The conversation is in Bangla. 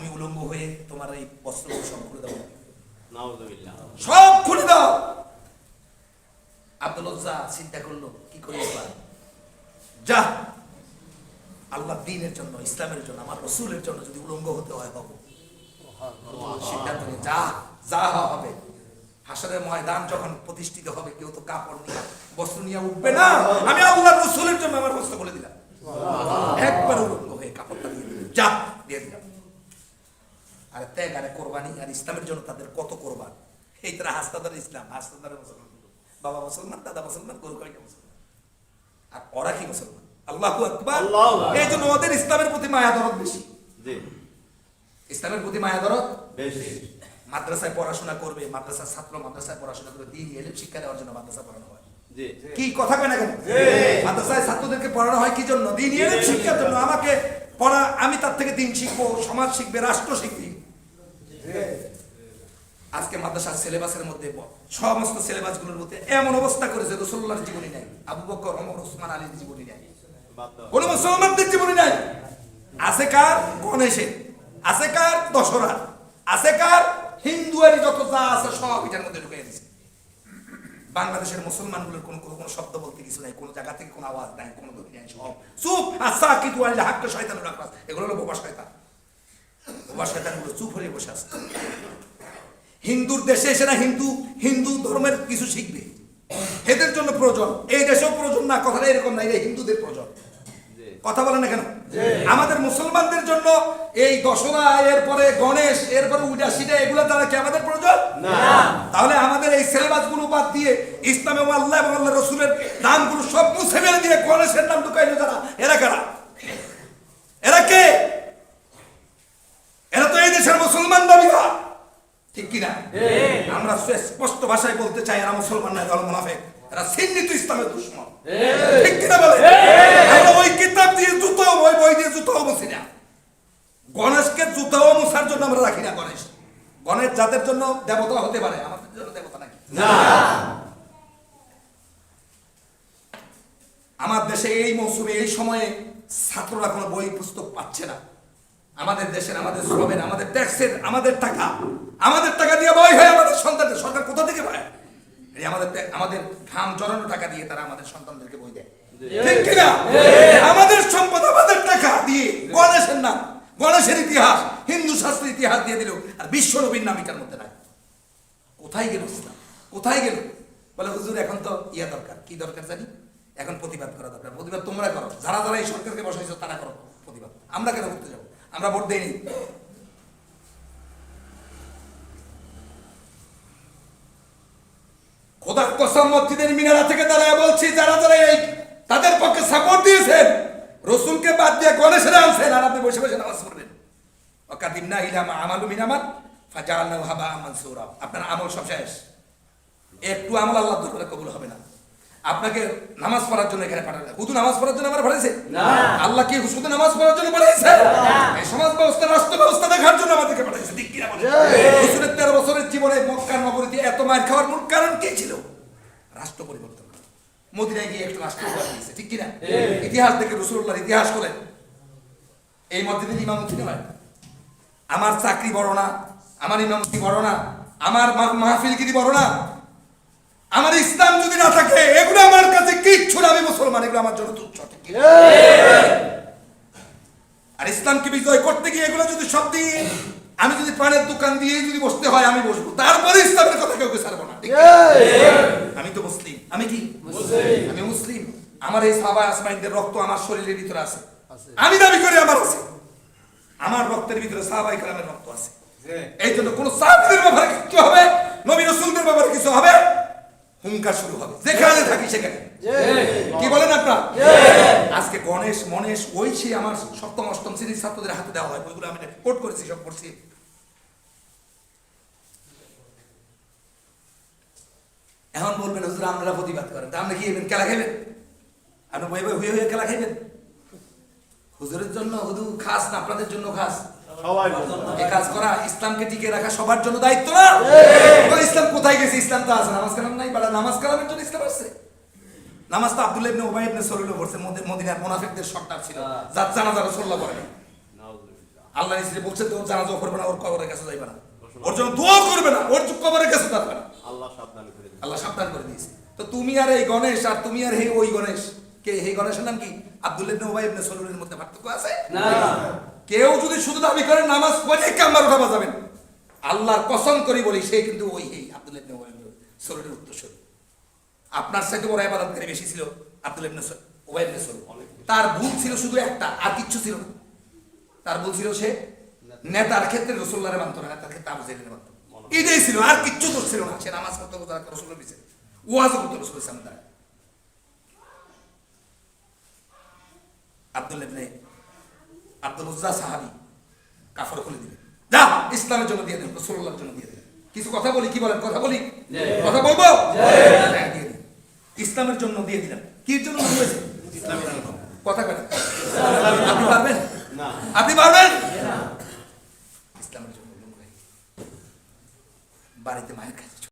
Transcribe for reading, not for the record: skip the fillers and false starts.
তুমি উলঙ্গ হয়ে তোমার এই বস্ত্র সব খুলে দাও, নাউযুবিল্লাহ, সব খুলে দাও। আব্দুল উজ্জা চিন্তা করলো কি করে এবার, যা আল্লাহ দ্বীনের জন্য, ইসলামের জন্য, আমার রাসূলের জন্য যদি উলঙ্গ হতে হয় হবো। সিদ্ধান্ত নিয়ে যা যা হবে। হাসরের ময়দান যখন প্রতিষ্ঠিত হবে, কেউ তো কাপড় নিয়ে বস্ত্র নিয়ে উঠবে না, আমি আল্লাহর রাসূলের জন্য আমার বস্ত্র বলে দিলাম, একবার উলঙ্গ হয়ে কাপড়টা দিয়ে দিলাম, যা দিয়ে দিলাম। আর ত্যাগ আর কোরবানি আর ইসলামের জন্য তাদের কত কোরবান। এই তারা হাসতাদার ইসলাম, হাসতাদার মুসলমান, বাবা মুসলমান, দাদা মুসলমান, গরু গাড়ি মুসলমান, আর ওরা কি মুসলমান। আল্লাহু আকবার। এই জন্য ওদের ইসলামের প্রতি মায়া দরদ বেশি, ইসলামের প্রতি মায়া দরদ বেশি। মাদ্রাসায় পড়াশোনা করবে, মাদ্রাসার ছাত্র মাদ্রাসায় পড়াশোনা করে দিন এলেম শিক্ষা দেওয়ার জন্য মাদ্রাসা পড়ানো হয়। কি কথা কয় না কেন? মাদ্রাসায় ছাত্রদেরকে পড়ানো হয় কি জন্য? দিন এলেম শিক্ষার জন্য। আমাকে পড়া, আমি তার থেকে দিন শিখবো, সমাজ শিখবে, রাষ্ট্র শিখবে। আজকে মাদ্রাসার সিলেবাসের মধ্যে সমস্ত সিলেবাস গুলোর মধ্যে এমন অবস্থা করেছে রাসূলুল্লাহর জীবনী নাই, আবু বকর, ওমর, ওসমান, আলীর জীবনী নাই, কোন মুসলমানদের জীবনী নাই। আছে কার? গণেশের, আছে কার? দশরা, আছে কার? হিন্দুয়ারি যত যা আছে সব এটার মধ্যে ঢুকে দিয়েছে। বাংলাদেশের মুসলমানগুলোর কোনো শব্দ বলতে কিছু নাই, কোনো জায়গা থেকে কোনো আওয়াজ নাই, কোনো ধ্বনি নাই, সব চুপ। আসা কিন্তু হাক্কা শয়তানুল আকরাস, এগুলো হলো বোবা শয়তান। বোবা শয়তানগুলো চুপ হয়ে বসে আছে। হিন্দুর দেশে এসে না হিন্দু ধর্মের কিছু শিখবে, এদের জন্য প্রয়োজন। এই দেশেও প্রয়োজন না, কথাটা এরকম না, এই হিন্দুদের প্রয়োজন। কথা বলেন না কেন? আমাদের মুসলমানদের জন্য এই দশরা, এরপরে গণেশ, এরপরে উডাসিটা, এগুলো দ্বারা কি আমাদের প্রয়োজন না? তাহলে আমাদের এই সিলেবাস গুলো বাদ দিয়ে ইসলাম এবং আল্লাহ এবং আল্লাহ রাসূলের নামগুলো সব মুছে ফেলে দিয়ে গণেশের নাম ঢুকাইলো যারা, এরা কারা? এরা কে? এরা তো এই দেশের মুসলমান দাবিদার, ঠিক কিনা? আমরা স্পষ্ট ভাষায় বলতে চাই, এরা মুসলমান নয়, দল মুনাফিক, এরা চিহ্নিত ইসলামের দুশমন, ঠিক কিনা বলে? আমরা ওই কিতাব দিয়ে জুতাও, ওই বই দিয়ে জুতাও মুছি না। গণেশকে জুতাও মুছার জন্য আমরা রাখি না। গণেশ যাদের জন্য দেবতা হতে পারে, আমাদের জন্য দেবতা নাকি? না। আমার দেশে এই মৌসুমে, এই সময়ে ছাত্ররা কোনো বই পুস্তক পাচ্ছে না। আমাদের দেশের, আমাদের শ্রমের, আমাদের ট্যাক্সের, আমাদের টাকা দিয়ে বই হয় আমাদের সন্তানদের। সরকার কোথা থেকে পায়? আমাদের ঘাম জড়ানো টাকা দিয়ে তারা আমাদের সন্তানদেরকে বই দেয়, ঠিক কিনা? আমাদের সম্পদ, আমাদের টাকা দিয়ে গণেশের নাম, গণেশের ইতিহাস, হিন্দু শাস্ত্রের ইতিহাস দিয়ে দিল, আর বিশ্ব নবীর নাম এটার মধ্যে নাই। কোথায় গেল ইসলাম? কোথায় গেল? বলে হুজুর এখন তো ইয়া দরকার। কি দরকার জানি? এখন প্রতিবাদ করা দরকার। প্রতিবাদ তোমরা করো, যারা যারা এই সরকারকে বসাইছো তারা করো প্রতিবাদ। আমরা কেন করতে যাবো? আমরা ভোট দেইনি। খোদার কসম, মসজিদের মিনারা থেকে দাঁড়ায় বলছি, যারা যারা এই তাদের পক্ষে সাপোর্ট দিয়েছেন, রসুলকে বাদ দিয়ে গণেশের আনছেন, আর আপনি বসে বসে নামাজ পড়বেন। ওয়াকাদিমনা ইলা মা আমালু মিন আমাল ফাজাআলনাহু হাবাআন মানসুরা। আপনার আমল সব শেষ, একটু আমল আল্লাহর দরবারে কবুল হবে না। আপনাকে নামাজ পড়ার জন্য এখানে পাঠানো, শুধু নামাজ পড়ার জন্য আমরা পাঠাইছে না। আল্লাহ কি শুধু নামাজ পড়ার জন্য পাঠাইছে? এই সমাজ ব্যবস্থা, রাষ্ট্র ব্যবস্থা দেখার জন্য আমাদেরকে পাঠাইছে, ঠিক কিনা বলেন? রাসূলের 13 বছরের জীবনে মক্কা নগরীতে এত মার খাওয়ার মূল কারণ কি ছিল? রাষ্ট্র পরিবর্তন। মদিনায় গিয়ে একটু রাষ্ট্র দিয়েছে, ঠিক কিনা? ইতিহাস দেখে, রাসূলুল্লাহর ইতিহাস করেন। এই মসজিদের ইমামতি নয়, আমার চাকরি বড় না, আমার ইমামতি বড় না, আমার মাহফিলগিরি বড় না, আমার ইসলাম যদি না থাকে এগুলো আমার কাছে কিচ্ছু না। আমি মুসলমান, এগুলো আমার জন্য তুচ্ছ, ঠিক কিনা? আর ইসলামকে বিজয় করতে গিয়ে এগুলো যদি সব দিয়ে, আমি যদি পানের দোকান দিয়ে যদি বসতে হয় আমি বসবো, তারপরে ইসলামের কথা কেউ ছাড়বো না, ঠিক কিনা? আমি তো মুসলিম। আমি কি মুসলিম? আমি মুসলিম। আমার এই সাহাবা আসমাইনদের রক্ত আমার শরীরের ভিতরে আছে। আমি দাবি করি আমার আছে, আমার রক্তের ভিতরে সাহাবায়ে কেরামের রক্ত আছে। এই জন্য কোন সাহাবীদের ব্যাপারে কিছু হবে, নবী রাসূলদের ব্যাপারে কিছু হবে, হুঙ্কার শুরু হবে, যেখানে থাকি সেখানে। কি বলেন আপনারা? আজকে গণেশ মনেশ ওই সে আমার সপ্তম অষ্টম শ্রেণীর ছাত্রদের হাতে দেওয়া হয়, ওইগুলো আমি কোট করেছি, সব করছি। এখন বলবেন হুজুর আপনারা প্রতিবাদ করেন, তা আপনি কি খেলা খাইবেন? আপনি বই বই হয়ে হয়ে খেলা খাইবেন? হুজুরের জন্য শুধু খাস না, আপনাদের জন্য খাস। এই কাজ করা, ইসলামকে টিকে রাখা সবার জন্য দায়িত্ব না? ইসলাম কোথায় গেছে? ইসলাম তো আছে, নামাজ কালাম নাই। বাড়া নামাজ কালামের জন্য ইসলাম আসছে। নামাজ তো আব্দুল্লাহ ইবনে উবাই ইবনে সলুল পড়ছে, মদিনার মুনাফিকদের সর্দার ছিল, যার জানাজা রাসূলুল্লাহ পড়েন। আল্লাহ নিজে বলছে তো জানাজা করবে না, ওর কবরের কাছে যাইবে না, ওর জন্য দোয়া করবে না, ওর কবরের কাছে যাবে না। আল্লাহ সাবধান করে দিয়েছে। আল্লাহ সাবধান করে দিয়েছে। তো তুমি আর এই গণেশ আর তুমি আর ওই গণেশ, কে এই গণেশের নাম কি? আব্দুল্লাহ ইবনে উবাই ইবনে সালুলের মধ্যে পার্থক্য আছে না। কেউ যদি শুধু দাবি করে নামাজ পড়ে কাম্বার উঠাবা যাবেন, আল্লাহর কসম করি বলি সে কিন্তু ওই আব্দুল্লাহ ইবনে উবাই ইবনে সালুলের উত্তরসূরি। আপনার সাথে বড় ইবাদতকারী বেশি ছিল আব্দুল্লাহ ইবনে উবাই ইবনে সালুল। তার ভুল ছিল শুধু একটা, আর কিচ্ছু ছিল না। তার ভুল ছিল সে নেতার ক্ষেত্রে রাসূলুল্লাহর মানত না, নেতার ক্ষেত্রে আবু জাহেলের মানত। এটাই ছিল, আর কিচ্ছু দোষ ছিল না। সে নামাজ পড়তে পড়তে রাসূলের পিছনে ওয়াজ করতে রাসূলের সামনে দাঁড়ায়। আব্দুল উজ্জা সাহাবী কাফর খুলে দিলেন, যা ইসলামের জন্য দিয়ে দেন, রাসূলুল্লাহর জন্য দিয়ে দেন। কিছু কথা বলি, কি বলেন? কথা বলি, কথা বলবো? হ্যাঁ, দিয়ে দিন। ইসলামের জন্য দিয়ে দিলাম। কি জন্য হয়েছে? ইসলামের জন্য। কথা বলেন, আপনি পারবেন? না। আপনি পারবেন? ইসলামের জন্য বাড়িতে মায়ের কাছে